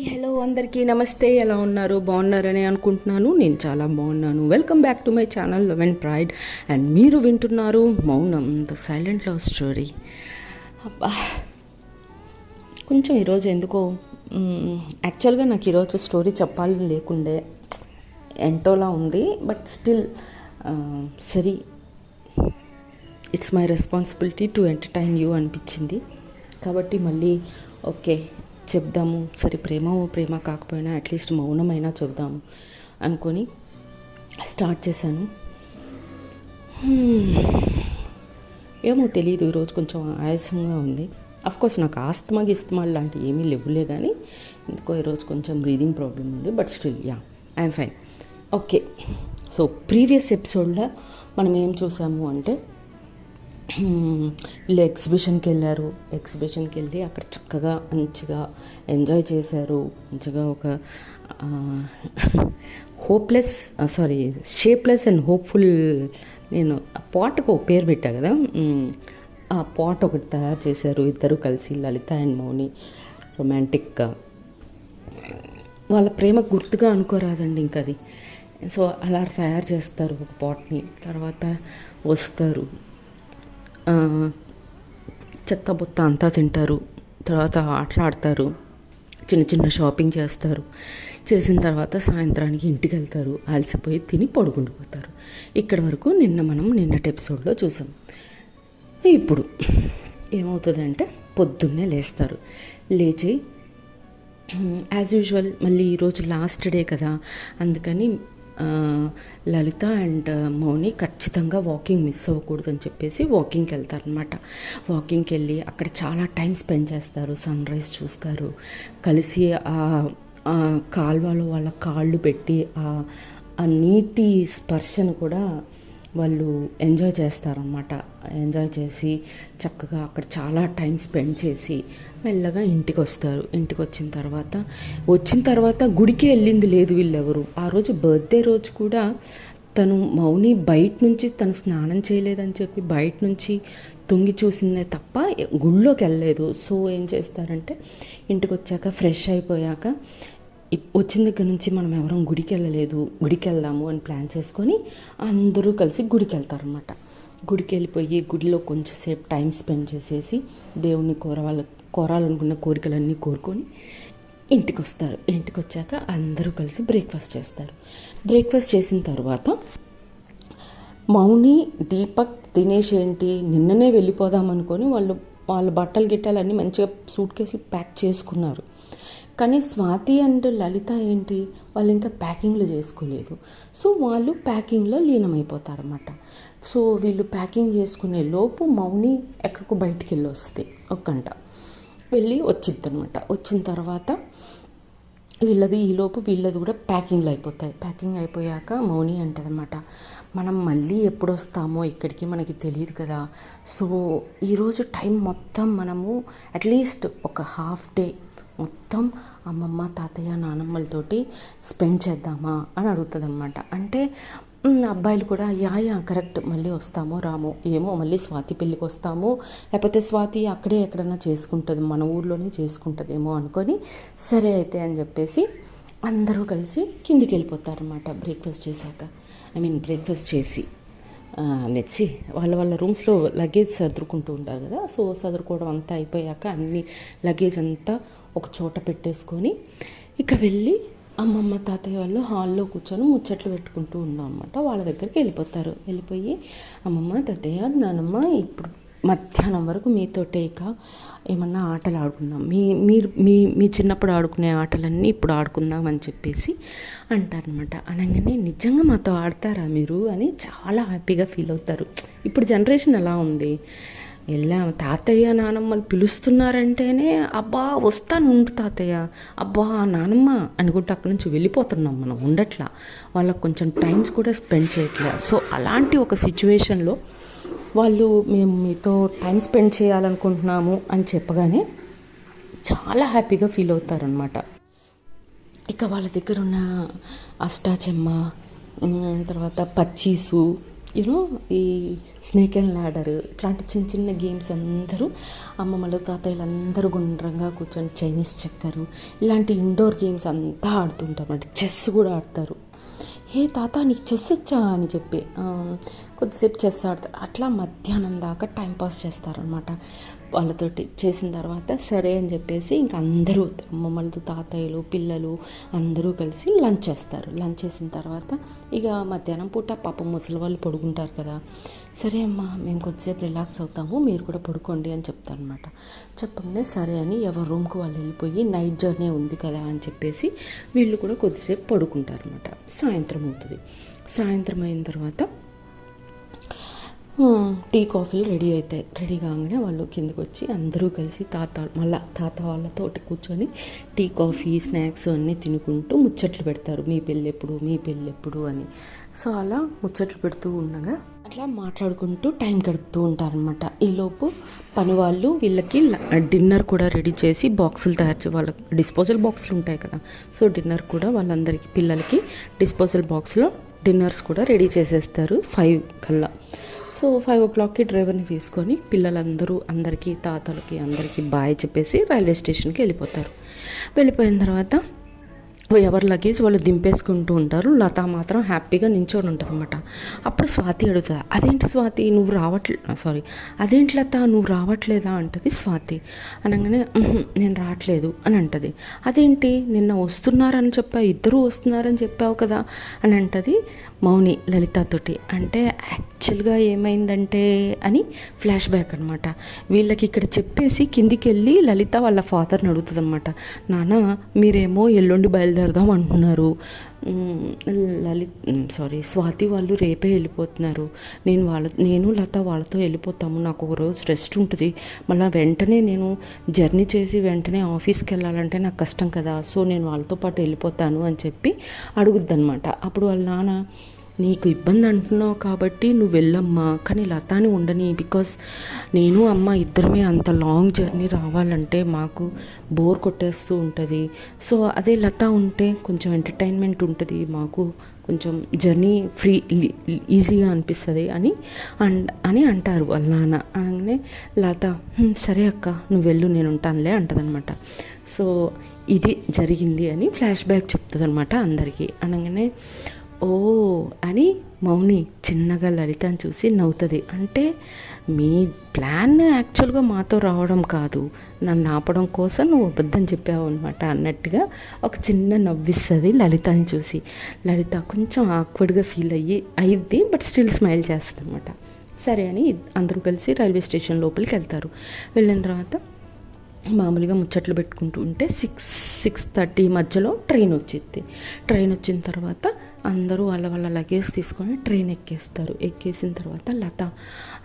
Hello అందరికీ నమస్తే. ఎలా ఉన్నారు? బాగున్నారని అనుకుంటున్నాను. నేను చాలా బాగున్నాను. Welcome back to my channel love and pride. And మీరు వింటున్నారు మౌనం ద సైలెంట్ లవ్ స్టోరీ. అబ్బా, కొంచెం ఈరోజు ఎందుకో యాక్చువల్గా నాకు ఈరోజు స్టోరీ చెప్పాలని లేకుండే, ఎంటోలా ఉంది. బట్ స్టిల్ సరే, it's my responsibility to entertain you అనిపించింది. కాబట్టి మళ్ళీ ఓకే చెప్దాము. సరే, ప్రేమ కాకపోయినా అట్లీస్ట్ మౌనమైనా చెప్దాము అనుకొని స్టార్ట్ చేశాను. ఏమో తెలీదు, ఈరోజు కొంచెం ఆయాసంగా ఉంది. అఫ్కోర్స్ నాకు గిస్తమాలు లాంటివి ఏమీ లేవులే, కానీ ఎందుకో ఈరోజు కొంచెం బ్రీదింగ్ ప్రాబ్లం ఉంది. But still I'm fine. Okay, so previous ఎపిసోడ్లో మనం ఏం చూసాము అంటే, వీళ్ళు ఎగ్జిబిషన్కి వెళ్ళి అక్కడ చక్కగా మంచిగా ఎంజాయ్ చేశారు. మంచిగా ఒక షేప్లెస్ అండ్ హోప్ఫుల్, నేను ఆ పాట్కు ఒక పేరు పెట్టా కదా, ఆ పాట్ ఒకటి తయారు చేశారు ఇద్దరు కలిసి, లలిత అండ్ మౌని. రొమాంటిక్గా వాళ్ళ ప్రేమ గుర్తుగా అనుకోరాదండి ఇంక అది. సో అలా తయారు చేస్తారు ఒక పాట్ని. తర్వాత వస్తారు, చెత్త బొత్త అంతా తింటారు. తర్వాత ఆటలాడతారు, చిన్న షాపింగ్ చేస్తారు. చేసిన తర్వాత సాయంత్రానికి ఇంటికి వెళ్తారు. అలసిపోయి తిని పడుకుండిపోతారు. ఇక్కడి వరకు నిన్నటి ఎపిసోడ్లో చూసాం. ఇప్పుడు ఏమవుతుందంటే, పొద్దున్నే లేస్తారు. లేచి యాజ్ యూజువల్ మళ్ళీ ఈరోజు లాస్ట్ డే కదా, అందుకని లలిత అండ్ మౌని ఖచ్చితంగా వాకింగ్ మిస్ అవ్వకూడదు అని చెప్పేసి వాకింగ్కి వెళ్తారనమాట. వాకింగ్కి వెళ్ళి అక్కడ చాలా టైం స్పెండ్ చేస్తారు. సన్ రైజ్ చూస్తారు, కలిసి ఆ కాల్వలో వాళ్ళ కాళ్ళు పెట్టి ఆ నీటి స్పర్శను కూడా వాళ్ళు ఎంజాయ్ చేస్తారన్నమాట. ఎంజాయ్ చేసి చక్కగా అక్కడ చాలా టైం స్పెండ్ చేసి మెల్లగా ఇంటికి వస్తారు. ఇంటికి వచ్చిన తర్వాత గుడికి వెళ్ళింది లేదు వీళ్ళెవరు. ఆ రోజు బర్త్డే రోజు కూడా తను మౌని బయట నుంచి తను స్నానం చేయలేదని చెప్పి బయట నుంచి తొంగి చూసిందే తప్ప గుళ్ళోకి వెళ్ళలేదు. సో ఏం చేస్తారంటే, ఇంటికి వచ్చాక ఫ్రెష్ అయిపోయాక వచ్చిన దగ్గర నుంచి మనం ఎవరం గుడికి వెళ్ళలేదు, గుడికి వెళ్దాము అని ప్లాన్ చేసుకొని అందరూ కలిసి గుడికి వెళ్తారనమాట. గుడికి వెళ్ళిపోయి గుడిలో కొంచెంసేపు టైం స్పెండ్ చేసేసి దేవుని కోరాలనుకున్న కోరికలన్నీ కోరుకొని ఇంటికి వస్తారు. ఇంటికి వచ్చాక అందరూ కలిసి బ్రేక్ఫాస్ట్ చేస్తారు. బ్రేక్ఫాస్ట్ చేసిన తర్వాత మౌని, దీపక్, దినేష్ నిన్ననే వెళ్ళిపోదాం అనుకొని వాళ్ళ బట్టలు అన్నీ మంచిగా సూట్ కేసి ప్యాక్ చేసుకున్నారు. కానీ స్వాతి అండ్ లలిత వాళ్ళు ఇంకా ప్యాకింగ్లో చేసుకోలేదు. సో వాళ్ళు ప్యాకింగ్లో లీనమైపోతారన్నమాట. సో వీళ్ళు ప్యాకింగ్ చేసుకునే లోపు మౌని ఎక్కడికో బయటికి వెళ్ళి వస్తుంది, ఒక గంట వెళ్ళి వచ్చిద్ది అనమాట. వచ్చిన తర్వాత ఈలోపు వీళ్ళది కూడా ప్యాకింగ్లో అయిపోతాయి. ప్యాకింగ్ అయిపోయాక మౌని అంటదన్నమాట, మనం మళ్ళీ ఎప్పుడు వస్తామో ఇక్కడికి మనకి తెలియదు కదా. సో ఈరోజు టైం మొత్తం మనము అట్లీస్ట్ ఒక హాఫ్ డే మొత్తం అమ్మమ్మ, తాతయ్య, నానమ్మలతోటి స్పెండ్ చేద్దామా అని అడుగుతుంది అనమాట. అంటే అబ్బాయిలు కూడా యా కరెక్ట్, మళ్ళీ వస్తామో రామో ఏమో, మళ్ళీ స్వాతి పెళ్ళికి వస్తామో లేకపోతే స్వాతి అక్కడే ఎక్కడన్నా చేసుకుంటుంది, మన ఊర్లోనే చేసుకుంటుందేమో అనుకొని సరే అయితే అని చెప్పేసి అందరూ కలిసి కిందికి వెళ్ళిపోతారనమాట. బ్రేక్ఫాస్ట్ చేసి మెచ్చి వాళ్ళ రూమ్స్లో లగేజ్ సర్దుకుంటూ ఉంటారు కదా. సో సదురుకోవడం అంతా అయిపోయాక అన్ని లగేజ్ అంతా ఒక చోట పెట్టేసుకొని ఇక వెళ్ళి అమ్మమ్మ, తాతయ్య వాళ్ళు హాల్లో కూర్చొని ముచ్చట్లు పెట్టుకుంటూ ఉన్నాం అనమాట. వాళ్ళ దగ్గరికి వెళ్ళిపోయి అమ్మమ్మ, తాతయ్య, నానమ్మ, ఇప్పుడు మధ్యాహ్నం వరకు మీతోటే ఇక ఏమన్నా ఆటలు ఆడుకుందాం, మీ చిన్నప్పుడు ఆడుకునే ఆటలన్నీ ఇప్పుడు ఆడుకుందాం అని చెప్పేసి అంటారనమాట. అనగానే నిజంగా మాతో ఆడతారా మీరు అని చాలా హ్యాపీగా ఫీల్ అవుతారు. ఇప్పుడు జనరేషన్ ఎలా ఉంది, తాతయ్య, నానమ్మలు పిలుస్తున్నారంటేనే అబ్బా వస్తాను ఉండు తాతయ్య, అబ్బా నానమ్మ అనుకుంటే అక్కడి నుంచి వెళ్ళిపోతున్నాం, మనం ఉండట్లా, వాళ్ళకు కొంచెం టైమ్స్ కూడా స్పెండ్ చేయట్లే. సో అలాంటి ఒక సిచ్యువేషన్లో వాళ్ళు మేము మీతో టైం స్పెండ్ చేయాలనుకుంటున్నాము అని చెప్పగానే చాలా హ్యాపీగా ఫీల్ అవుతారనమాట. ఇక వాళ్ళ దగ్గర ఉన్న అష్టాచెమ్మ, తర్వాత పచ్చీసు, యూనో ఈ స్నేక్ అండ్ ల్యాడర్ ఇట్లాంటి చిన్న చిన్న గేమ్స్ అందరూ అమ్మమ్మలు తాతయ్యలు అందరూ గుండ్రంగా కూర్చొని చైనీస్ చెక్కరు ఇలాంటి ఇండోర్ గేమ్స్ అంతా ఆడుతుంటారు అంటే చెస్ కూడా ఆడతారు. హే తాత నీకు చెస్ వచ్చా అని చెప్పి కొద్దిసేపు చెస్ ఆడతారు. అట్లా మధ్యాహ్నం దాకా టైంపాస్ చేస్తారనమాట. వాళ్ళతోటి చేసిన తర్వాత సరే అని చెప్పేసి ఇంకా అందరూ అమ్మమ్మలు తాతయ్యలు పిల్లలు అందరూ కలిసి లంచ్ చేస్తారు. లంచ్ చేసిన తర్వాత ఇక మధ్యాహ్నం పూట పాపం ముసలి వాళ్ళు పడుకుంటారు కదా, సరే అమ్మా మేము కొద్దిసేపు రిలాక్స్ అవుతాము మీరు కూడా పడుకోండి అని చెప్తారనమాట. చెప్పగానే సరే అని ఎవరి రూమ్కి వాళ్ళు వెళ్ళిపోయి నైట్ జర్నీ ఉంది కదా అని చెప్పేసి వీళ్ళు కూడా కొద్దిసేపు పడుకుంటారనమాట. సాయంత్రం అవుతుంది. సాయంత్రం అయిన తర్వాత టీ కాఫీలు రెడీ అవుతాయి. రెడీ కాగానే వాళ్ళు కిందకి వచ్చి అందరూ కలిసి తాత వాళ్ళతోటి కూర్చొని టీ కాఫీ స్నాక్స్ అన్నీ తినుకుంటూ ముచ్చట్లు పెడతారు. మీ పెళ్ళెప్పుడు అని. సో అలా ముచ్చట్లు పెడుతూ ఉండగా అట్లా మాట్లాడుకుంటూ టైం గడుపుతూ ఉంటారనమాట. ఈలోపు పని వాళ్ళు వీళ్ళకి డిన్నర్ కూడా రెడీ చేసి బాక్సులు తయారు చేసి వాళ్ళకి డిస్పోజల్ బాక్సులు ఉంటాయి కదా, సో డిన్నర్ కూడా వాళ్ళందరికీ పిల్లలకి డిస్పోజల్ బాక్స్లో డిన్నర్స్ కూడా రెడీ చేసేస్తారు 5 కల్లా. సో 5 o'clockకి డ్రైవర్ని తీసుకొని అందరికీ తాతలకి అందరికీ బాయ్ చెప్పేసి రైల్వే స్టేషన్కి వెళ్ళిపోతారు. వెళ్ళిపోయిన తర్వాత ఎవరి లగేజ్ వాళ్ళు దింపేసుకుంటూ ఉంటారు. లత మాత్రం హ్యాపీగా నించొని ఉంటుంది అనమాట. అప్పుడు స్వాతి అడుగుతుంది, అదేంటి స్వాతి అదేంటి లత నువ్వు రావట్లేదా అంటది స్వాతి. అనగానే నేను రావట్లేదు అని అంటది. అదేంటి నిన్న వస్తున్నారని చెప్పావు, ఇద్దరు వస్తున్నారని చెప్పావు కదా అని అంటది మౌని లలితతోటి. అంటే యాక్చువల్గా ఏమైందంటే అని ఫ్లాష్ బ్యాక్ అనమాట. వీళ్ళకి ఇక్కడ చెప్పేసి కిందికి వెళ్ళి లలిత వాళ్ళ ఫాదర్ని అడుగుతుంది అనమాట. నాన్న మీరేమో ఎల్లుండి బయలుదేరదాం అంటున్నారు, స్వాతి వాళ్ళు రేపే వెళ్ళిపోతున్నారు, నేను లత వాళ్ళతో వెళ్ళిపోతాము, నాకు ఒక రోజు రెస్ట్ ఉంటుంది, మళ్ళీ వెంటనే నేను జర్నీ చేసి వెంటనే ఆఫీస్కి వెళ్ళాలంటే నాకు కష్టం కదా, సో నేను వాళ్ళతో పాటు వెళ్ళిపోతాను అని చెప్పి అడుగుద్ది అనమాట. అప్పుడు వాళ్ళ నాన్న, నీకు ఇబ్బంది అంటున్నావు కాబట్టి నువ్వు వెళ్ళమ్మా, కానీ లతాని ఉండని, బికాస్ నేను అమ్మ ఇద్దరమే అంత లాంగ్ జర్నీ రావాలంటే మాకు బోర్ కొట్టేస్తూ ఉంటుంది, సో అదే లత ఉంటే కొంచెం ఎంటర్టైన్మెంట్ ఉంటుంది, మాకు కొంచెం జర్నీ ఈజీగా అనిపిస్తుంది అని అంటారు వాళ్ళ నాన్న. అనగానే లత సరే అక్క నువ్వు వెళ్ళు నేను ఉంటానులే అంటదనమాట. సో ఇది జరిగింది అని ఫ్లాష్ బ్యాక్ చెప్తుంది అనమాట అందరికీ. అనగానే ఓ అని మౌని చిన్నగా లలితని చూసి నవ్వుతుంది. అంటే మీ ప్లాన్ యాక్చువల్గా మాతో రావడం కాదు, నన్ను ఆపడం కోసం నువ్వు అబద్ధం చెప్పావు అనమాట అన్నట్టుగా ఒక చిన్న నవ్విస్తుంది లలితని చూసి. లలిత కొంచెం ఆక్వర్డ్గా ఫీల్ అయ్యిద్ది, బట్ స్టిల్ స్మైల్ చేస్తుంది అనమాట. సరే అని అందరూ కలిసి రైల్వే స్టేషన్ లోపలికి వెళ్తారు. వెళ్ళిన తర్వాత మామూలుగా ముచ్చట్లు పెట్టుకుంటూ ఉంటే 6:30 మధ్యలో ట్రైన్ వచ్చింది. ట్రైన్ వచ్చిన తర్వాత అందరూ వాళ్ళ లగేజ్ తీసుకొని ట్రైన్ ఎక్కేసిన తర్వాత లత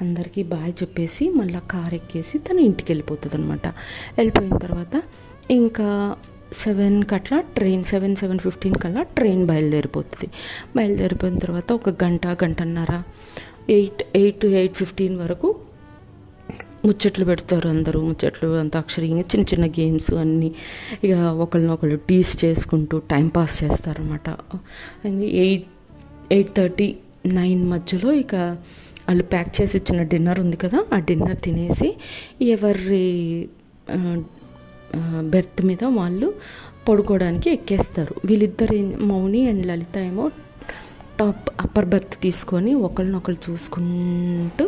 అందరికీ బాయ్ చెప్పేసి మళ్ళీ కార్ ఎక్కేసి తను ఇంటికి వెళ్ళిపోతుంది అనమాట. వెళ్ళిపోయిన తర్వాత ఇంకా 7కి అట్లా ట్రైన్ 7:15 కల్లా ట్రైన్ బయలుదేరిపోతుంది. బయలుదేరిపోయిన తర్వాత ఒక గంటన్నర 8 వరకు ముచ్చట్లు పెడతారు అందరూ. ముచ్చట్లు అంతాక్షరి చిన్న చిన్న గేమ్స్ అన్నీ ఇక ఒకళ్ళనొకళ్ళు టీస్ చేసుకుంటూ టైంపాస్ చేస్తారనమాట. 8:30, 9 మధ్యలో ఇక వాళ్ళు ప్యాక్ చేసి ఇచ్చిన డిన్నర్ ఉంది కదా, ఆ డిన్నర్ తినేసి ఎవరి బెర్త్ మీద వాళ్ళు పడుకోవడానికి ఎక్కేస్తారు. వీళ్ళిద్దరు మౌని అండ్ లలిత ఏమో అప్పర్ బెర్త్ తీసుకొని ఒకళ్ళనొకళ్ళు చూసుకుంటూ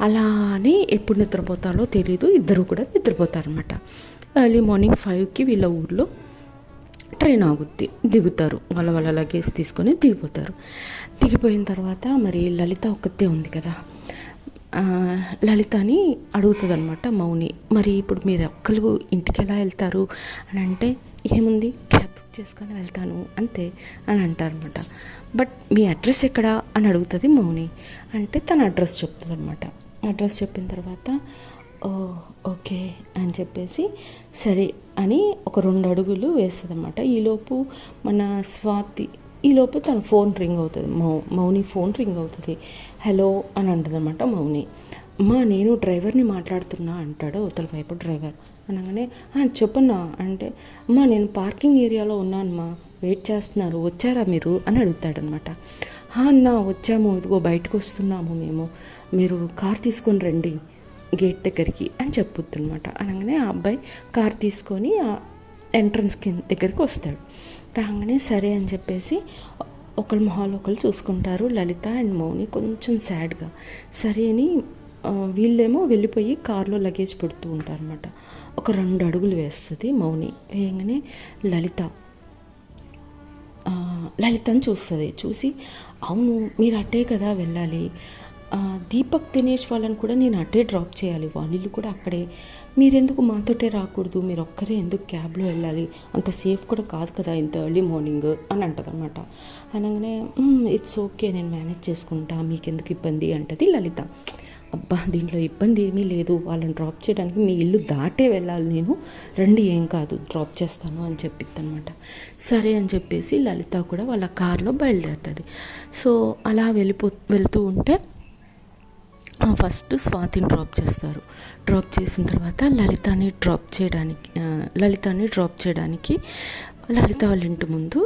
అలానే ఎప్పుడు నిద్రపోతారో తెలీదు, ఇద్దరు కూడా నిద్రపోతారనమాట. ఎర్లీ మార్నింగ్ 5కి వీళ్ళ ఊర్లో ట్రైన్ ఆగుద్ది, దిగుతారు. వాళ్ళ లగేజ్ తీసుకొని దిగిపోతారు. దిగిపోయిన తర్వాత మరి లలిత ఒక్కతే ఉంది కదా, లలితని అడుగుతుంది అనమాట మౌని, మరి ఇప్పుడు మీరు ఒక్కరు ఇంటికి ఎలా వెళ్తారు అని అంటే, ఏముంది క్యాబ్ బుక్ చేసుకొని వెళ్తాను అంతే అని అంటారనమాట. బట్ మీ అడ్రస్ ఎక్కడా అని అడుగుతుంది మౌని. అంటే తన అడ్రస్ చెప్తుంది అనమాట. అడ్రస్ చెప్పిన తర్వాత ఓకే అని చెప్పేసి సరే అని ఒక 2 అడుగులు వేస్తుంది అనమాట. ఈలోపు తన ఫోన్ రింగ్ అవుతుంది, మౌని ఫోన్ రింగ్ అవుతుంది. హలో అని అంటుందన్నమాట మౌని. అమ్మా నేను డ్రైవర్ని మాట్లాడుతున్నా అంటాడు అవతల వైపు డ్రైవర్. అనగానే చెప్పన్నా అంటే, అమ్మా నేను పార్కింగ్ ఏరియాలో ఉన్నానమ్మా, వెయిట్ చేస్తున్నారు, వచ్చారా మీరు అని అడుగుతాడనమాట. అన్న వచ్చాము, ఇదిగో బయటకు వస్తున్నాము మేము, మీరు కార్ తీసుకొని రండి గేట్ దగ్గరికి అని చెప్పుద్దనమాట. అనగానే ఆ అబ్బాయి కార్ తీసుకొని ఎంట్రన్స్ దగ్గరికి వస్తాడు. రాగానే సరే అని చెప్పేసి ఒకళ్ళ మొహాలు ఒకళ్ళు చూసుకుంటారు. లలిత అండ్ మౌని కొంచెం సాడ్గా సరే అని వీళ్ళేమో వెళ్ళిపోయి కారులో లగేజ్ పెడుతూ ఉంటారు అనమాట. ఒక 2 అడుగులు వేస్తుంది మౌని. వేయగానే లలితని చూస్తుంది. చూసి అవును మీరు అట్టే కదా వెళ్ళాలి, దీపక్ దినేష్ వాళ్ళని కూడా నేను అట్టే డ్రాప్ చేయాలి, వాళ్ళు కూడా అక్కడే, మీరెందుకు మాతోటే రాకూడదు, మీరు ఒక్కరే ఎందుకు క్యాబ్లో వెళ్ళాలి, అంత సేఫ్ కూడా కాదు కదా ఇంత ఎర్లీ మార్నింగ్ అని అంటుంది అనమాట. అనగానే ఇట్స్ ఓకే నేను మేనేజ్ చేసుకుంటా, మీకెందుకు ఇబ్బంది అంటది లలిత. అబ్బా దీంట్లో ఇబ్బంది ఏమీ లేదు, వాళ్ళని డ్రాప్ చేయడానికి మీ ఇల్లు దాటే వెళ్ళాలి నేను, రండి ఏం కాదు డ్రాప్ చేస్తాను అని చెప్పిద్ది అనమాట. సరే అని చెప్పేసి లలిత కూడా వాళ్ళ కార్లో బయలుదేరుతుంది. సో అలా వెళ్తూ ఉంటే ఫస్ట్ స్వాతిని డ్రాప్ చేస్తారు. డ్రాప్ చేసిన తర్వాత లలితాని డ్రాప్ చేయడానికి లలిత వాళ్ళ ఇంటి ముందు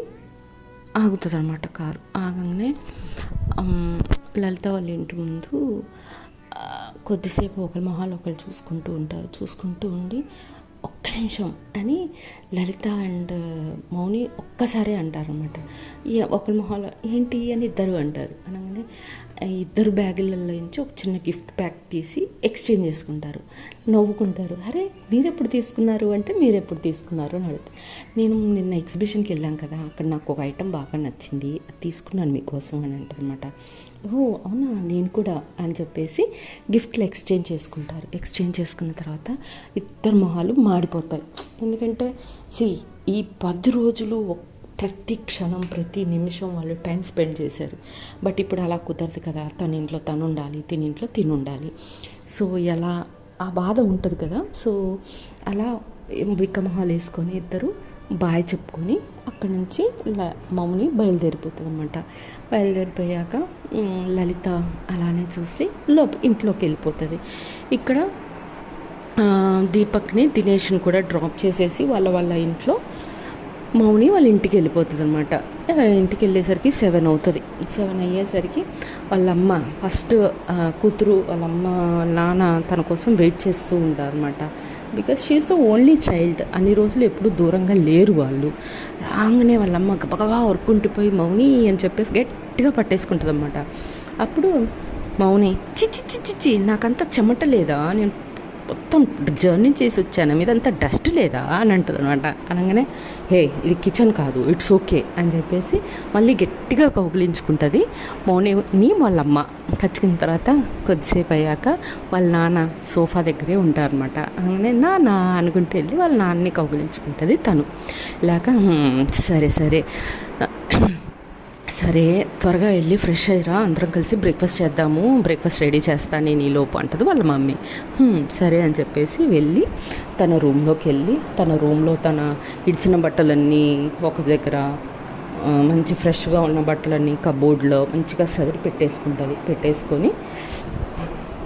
ఆగుతుంది అనమాట కారు. ఆగంగానే లలిత వాళ్ళ ఇంటి ముందు కొద్దిసేపు ఒకరి మొహాలు ఒకరు చూసుకుంటూ ఉండి ఒక్క నిమిషం అని లలిత అండ్ మౌని ఒక్కసారే అంటారనమాట. ఒకరి మొహాలు ఏంటి అని ఇద్దరు అంటారు. అనగానే ఇద్దరు బ్యాగులలో నుంచి ఒక చిన్న గిఫ్ట్ ప్యాక్ తీసి ఎక్స్చేంజ్ చేసుకుంటారు, నవ్వుకుంటారు. అరే మీరెప్పుడు తీసుకున్నారు అంటే మీరెప్పుడు తీసుకున్నారు అని అడుగుతారు. నేను నిన్న ఎగ్జిబిషన్కి వెళ్ళాం కదా, అక్కడ నాకు ఒక ఐటెం బాగా నచ్చింది, అది తీసుకున్నాను మీకోసం అని అంటారనమాట. ఓ అవునా నేను కూడా అని చెప్పేసి గిఫ్ట్లు ఎక్స్చేంజ్ చేసుకుంటారు. ఎక్స్చేంజ్ చేసుకున్న తర్వాత ఇద్దరు మొహాలు మాడిపోతాయి. ఎందుకంటే ఈ 10 రోజులు ప్రతి క్షణం ప్రతి నిమిషం వాళ్ళు టైం స్పెండ్ చేశారు. బట్ ఇప్పుడు అలా కుదరదు కదా, తన ఇంట్లో తను ఉండాలి, తిని ఇంట్లో తిని ఉండాలి. సో ఎలా ఆ బాధ ఉంటుంది కదా. సో అలా విక్కమొహాలు వేసుకొని ఇద్దరు బాయ్ చెప్పుకొని అక్కడి నుంచి మౌని బయలుదేరిపోతుంది అనమాట. బయలుదేరిపోయాక లలిత అలానే చూసి ఇంట్లోకి వెళ్ళిపోతుంది. ఇక్కడ దీపక్ని దినేష్ని కూడా డ్రాప్ చేసేసి వాళ్ళ ఇంట్లో మౌని వాళ్ళ ఇంటికి వెళ్ళిపోతుంది అనమాట. ఇంటికి వెళ్ళేసరికి 7 అవుతుంది. 7 అయ్యేసరికి వాళ్ళమ్మ ఫస్ట్ కూతురు వాళ్ళమ్మ నాన్న తన కోసం వెయిట్ చేస్తూ ఉంటారు అనమాట. Because she is the only child, అన్ని రోజులు ఎప్పుడు దూరంగా లేరు వాళ్ళు. రాగానే వాళ్ళమ్మ గబగబా వర్కుంటిపోయి మౌని అని చెప్పేసి గట్టిగా పట్టేసుకుంటుంది అనమాట. అప్పుడు మౌని చిచ్చి నాకంత చెమట లేదా, నేను మొత్తం జర్నీ చేసి వచ్చాను, మీదంతా డస్ట్ లేదా అని అంటుంది అనమాట. అనగానే హే ఇది కిచెన్ కాదు, ఇట్స్ ఓకే అని చెప్పేసి మళ్ళీ గట్టిగా కౌగిలించుకుంటుంది మౌనిని వాళ్ళమ్మ. కచ్చుకున్న తర్వాత కొద్దిసేపు అయ్యాక వాళ్ళ నాన్న సోఫా దగ్గరే ఉంటారనమాట. అనగానే నాన్న అనుకుంటూ వెళ్ళి వాళ్ళ నాన్నని కౌగిలించుకుంటుంది తను. ఇలాగ సరే త్వరగా వెళ్ళి ఫ్రెష్ అయ్యిరా, అందరం కలిసి బ్రేక్ఫాస్ట్ చేద్దాము, బ్రేక్ఫాస్ట్ రెడీ చేస్తాను నేను ఈలోపు అంటది వాళ్ళ మమ్మీ. సరే అని చెప్పేసి వెళ్ళి తన రూమ్లోకి వెళ్ళి తన రూమ్లో తన ఇడిచిన బట్టలన్నీ ఒక దగ్గర మంచి ఫ్రెష్గా ఉన్న బట్టలన్నీ కబోర్డ్లో మంచిగా సదిరి పెట్టేసుకొని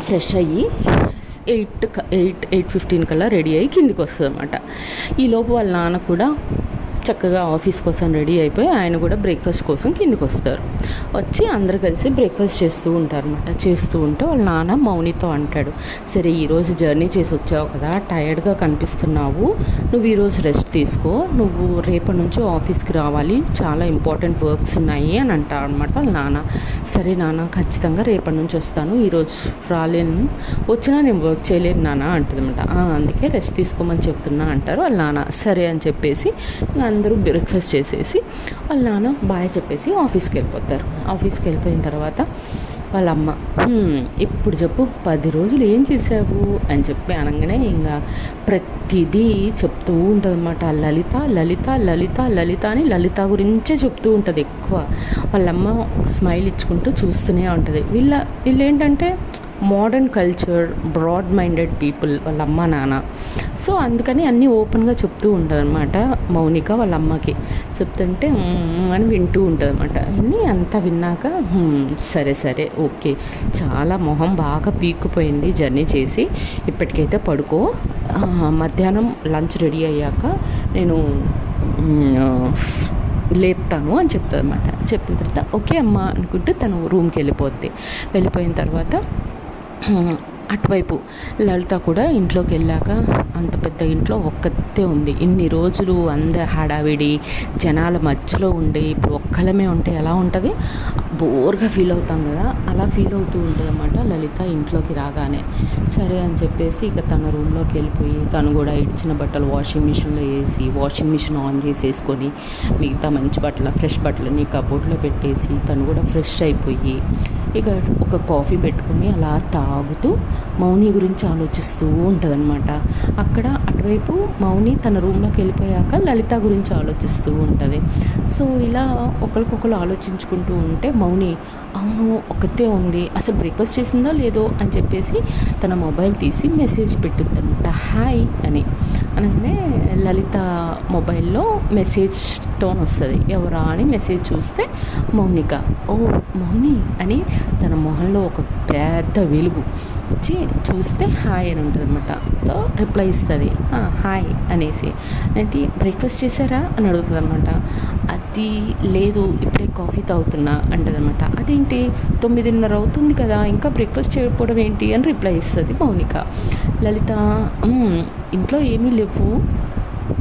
ఫ్రెష్ అయ్యి 8:15 కల్లా రెడీ అయ్యి కిందికి వస్తుంది అనమాట. ఈలోపు వాళ్ళ నాన్న కూడా చక్కగా ఆఫీస్ కోసం రెడీ అయిపోయి ఆయన కూడా బ్రేక్ఫాస్ట్ కోసం కిందికి వస్తారు. వచ్చి అందరు కలిసి బ్రేక్ఫాస్ట్ చేస్తూ ఉంటారనమాట. చేస్తూ ఉంటే వాళ్ళ నాన్న మౌనితో అంటాడు, సరే ఈరోజు జర్నీ చేసి వచ్చావు కదా, టైర్డ్గా కనిపిస్తున్నావు, నువ్వు ఈరోజు రెస్ట్ తీసుకో, నువ్వు రేపటి నుంచి ఆఫీస్కి రావాలి, చాలా ఇంపార్టెంట్ వర్క్స్ ఉన్నాయి అని అంటారు అనమాట వాళ్ళ నాన్న. సరే నాన్న ఖచ్చితంగా రేపటి నుంచి వస్తాను, ఈరోజు రాలేను, వచ్చినా నేను వర్క్ చేయలేను నాన్న అంటుంది అనమాట. అందుకే రెస్ట్ తీసుకోమని చెప్తున్నా అంటారు వాళ్ళ నాన్న. సరే అని చెప్పేసి అందరూ బ్రేక్ఫాస్ట్ చేసేసి వాళ్ళ నాన్న బాయ్ చెప్పేసి ఆఫీస్కి వెళ్ళిపోతారు. ఆఫీస్కి వెళ్ళిపోయిన తర్వాత వాళ్ళ అమ్మ ఇప్పుడు చెప్పు 10 రోజులు ఏం చేసావు అని చెప్పి అనగానే ఇంకా ప్రతిదీ చెప్తూ ఉంటుంది అనమాట. లలిత లలిత లలిత లలిత అని లలిత గురించే చెప్తూ ఉంటుంది ఎక్కువ. వాళ్ళమ్మ స్మైల్ ఇచ్చుకుంటూ చూస్తూనే ఉంటుంది. వీళ్ళు ఏంటంటే modern culture, broad minded people వాళ్ళ అమ్మ నాన్న. సో అందుకని అన్నీ ఓపెన్గా చెప్తూ ఉంటుంది అనమాట మౌనిక వాళ్ళ అమ్మకి. చెప్తుంటే అని వింటూ ఉంటుంది అనమాట. విని అంతా విన్నాక సరే ఓకే, చాలా మొహం బాగా పీక్కుపోయింది జర్నీ చేసి, ఇప్పటికైతే పడుకో, మధ్యాహ్నం లంచ్ రెడీ అయ్యాక నేను లేపుతాను అని చెప్తుంది అనమాట. చెప్పిన తర్వాత ఓకే అమ్మ అనుకుంటే తను రూమ్కి వెళ్ళిపోయిన తర్వాత అటువైపు లలిత కూడా ఇంట్లోకి వెళ్ళాక అంత పెద్ద ఇంట్లో ఒక్కతే ఉంది. ఇన్ని రోజులు అందరి హడావిడి జనాల మధ్యలో ఉండి ఇప్పుడు ఒక్కలమే ఉంటే ఎలా ఉంటుంది, బోర్గా ఫీల్ అవుతాం కదా, అలా ఫీల్ అవుతూ ఉంటుంది అన్నమాట లలిత ఇంట్లోకి రాగానే. సరే అని చెప్పేసి ఇక తన రూమ్లోకి వెళ్ళిపోయి తను కూడా ఇడిచిన బట్టలు వాషింగ్ మిషన్లో వేసి వాషింగ్ మిషన్ ఆన్ చేసేసుకొని మిగతా మంచి బట్టలు ఫ్రెష్ బట్టలని కబోర్డ్లో పెట్టేసి తను కూడా ఫ్రెష్ అయిపోయి ఇక ఒక కాఫీ పెట్టుకొని అలా తాగుతూ మౌని గురించి ఆలోచిస్తూ ఉంటుందన్నమాట. అక్కడ అటువైపు మౌని తన రూమ్లోకి వెళ్ళిపోయాక లలిత గురించి ఆలోచిస్తూ ఉంటుంది. సో ఇలా ఒకరికొకరు ఆలోచించుకుంటూ ఉంటే మౌని అవును ఒక్కతే ఉంది, అసలు బ్రేక్ఫాస్ట్ చేసిందో లేదో అని చెప్పేసి తన మొబైల్ తీసి మెసేజ్ పెట్టుద్ది అనమాట, హాయ్ అని. అనగానే లలిత మొబైల్లో మెసేజ్ టోన్ వస్తుంది. ఎవరా అని మెసేజ్ చూస్తే మౌనిక. ఓ మౌని అని తన మొహంలో ఒక పెద్ద వెలుగు వచ్చి చూస్తే హాయ్ అని ఉంటుంది అనమాట. సో రిప్లై ఇస్తుంది హాయ్ అనేసి. ఏంటి బ్రేక్ఫాస్ట్ చేశారా అని అడుగుతుంది అనమాట. అది లేదు ఇప్పుడే కాఫీ తాగుతున్నా అంటుంది అనమాట. అదేంటి 9:30 అవుతుంది కదా ఇంకా బ్రేక్ఫాస్ట్ చేయకపోవడం ఏంటి అని రిప్లై ఇస్తుంది మౌనిక. లలిత ఇంట్లో ఏమీ లేవు,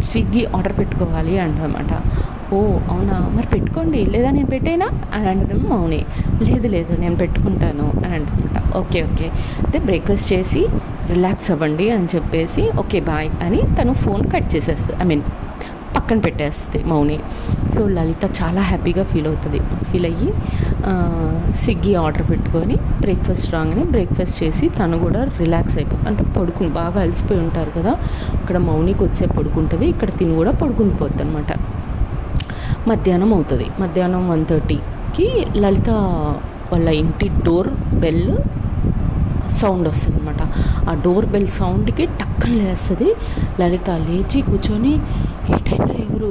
స్విగ్గీ ఆర్డర్ పెట్టుకోవాలి అంటదన్నమాట. ఓ అవునా మరి పెట్టుకోండి, లేదా నేను పెట్టేనా అని అంటుంది మౌని. లేదు నేను పెట్టుకుంటాను అని అంటుందన్నమాట. ఓకే అయితే బ్రేక్ఫాస్ట్ చేసి రిలాక్స్ అవ్వండి అని చెప్పేసి ఓకే బాయ్ అని తను ఫోన్ కట్ చేసేస్తుంది, పక్కన పెట్టేస్తుంది మౌని. సో లలిత చాలా హ్యాపీగా ఫీల్ అయ్యి స్విగ్గీ ఆర్డర్ పెట్టుకొని బ్రేక్ఫాస్ట్ రాగానే బ్రేక్ఫాస్ట్ చేసి తను కూడా రిలాక్స్ అయిపోతుంది. అంటే బాగా అలసిపోయి ఉంటారు కదా, అక్కడ మౌనికి వచ్చే పడుకుంటుంది, ఇక్కడ తిని కూడా పడుకుని పోద్ది అనమాట. మధ్యాహ్నం అవుతుంది. మధ్యాహ్నం 1:30కి లలిత వాళ్ళ ఇంటి డోర్ బెల్ సౌండ్ వస్తుంది అనమాట. ఆ డోర్ బెల్ సౌండ్కి టక్కన లేస్తుంది లలిత. లేచి కూర్చొని ఈ టైంలో ఎవరు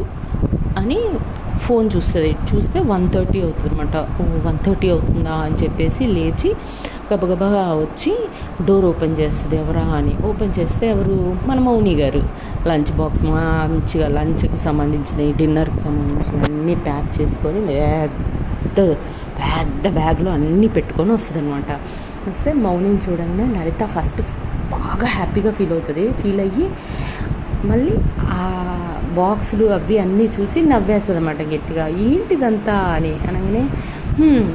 అని ఫోన్ చూస్తే 1:30 అవుతుంది అనమాట. 1:30 అవుతుందా అని చెప్పేసి లేచి గబగబా వచ్చి డోర్ ఓపెన్ చేస్తుంది. ఎవరా అని ఓపెన్ చేస్తే ఎవరు, మన మౌని గారు. లంచ్ బాక్స్ మంచిగా లంచ్కి సంబంధించిన డిన్నర్కి సంబంధించిన అన్నీ ప్యాక్ చేసుకొని పెద్ద బ్యాగ్లో అన్నీ పెట్టుకొని వస్తుంది అనమాట. వస్తే మౌనిని చూడంగానే లలిత ఫస్ట్ బాగా హ్యాపీగా ఫీల్ అయ్యి మళ్ళీ ఆ బాక్సులు అవి అన్నీ చూసి నవ్వేస్తుంది అనమాట గట్టిగా. ఏంటిదంతా అని అనగానే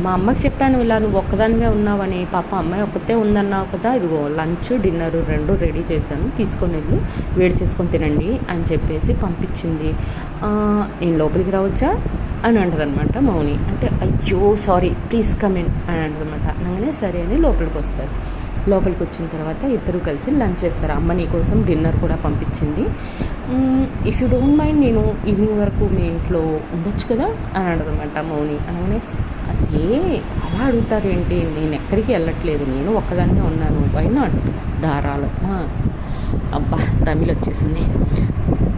మా అమ్మకి చెప్పాను ఇలా నువ్వు ఒక్కదానివే ఉన్నావని, పాప అమ్మాయి ఒక్కతే ఉందన్నావు కదా, ఇదిగో లంచ్ డిన్నర్ 2 రెడీ చేశాను, తీసుకొని వెళ్ళి వేడి చేసుకొని తినండి అని చెప్పేసి పంపించింది. నేను లోపలికి రావచ్చా అని అంటారనమాట మౌని. అంటే అయ్యో సారీ ప్లీజ్ కమ్ ఇన్ అని అంటారనమాట. అనగానే సరే అని లోపలికి వస్తారు. లోపలికి వచ్చిన తర్వాత ఇద్దరు కలిసి లంచ్ చేస్తారు. అమ్మ నీ కోసం డిన్నర్ కూడా పంపించింది, ఇఫ్ యూ డోంట్ మైండ్ నేను ఈవినింగ్ వరకు మీ ఇంట్లో ఉండొచ్చు కదా అని అడగమాట మౌని. అనగానే అదే అలా అడుగుతారేంటి, నేను ఎక్కడికి వెళ్ళట్లేదు, నేను ఒక్కదాన్నే ఉన్నాను, వై నాట్ ధారాళం. అబ్బా తమిళ్ వచ్చేసింది.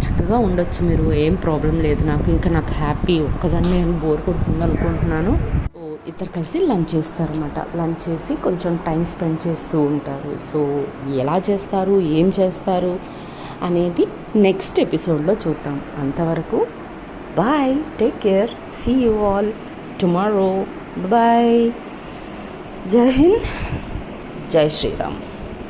చక్కగా ఉండొచ్చు మీరు, ఏం ప్రాబ్లం లేదు నాకు, ఇంకా నాకు హ్యాపీ, ఒక్కదాన్నే బోర్ కొడుతుంది అనుకుంటున్నాను. ఇద్దరు కలిసి లంచ్ చేస్తారన్నమాట. లంచ్ చేసి కొంచెం టైం స్పెండ్ చేస్తూ ఉంటారు. సో ఎలా చేస్తారు, ఏం చేస్తారు అనేది నెక్స్ట్ ఎపిసోడ్లో చూద్దాం. అంతవరకు bye, take care, see you all tomorrow, bye, జై హింద్, జై శ్రీరామ్.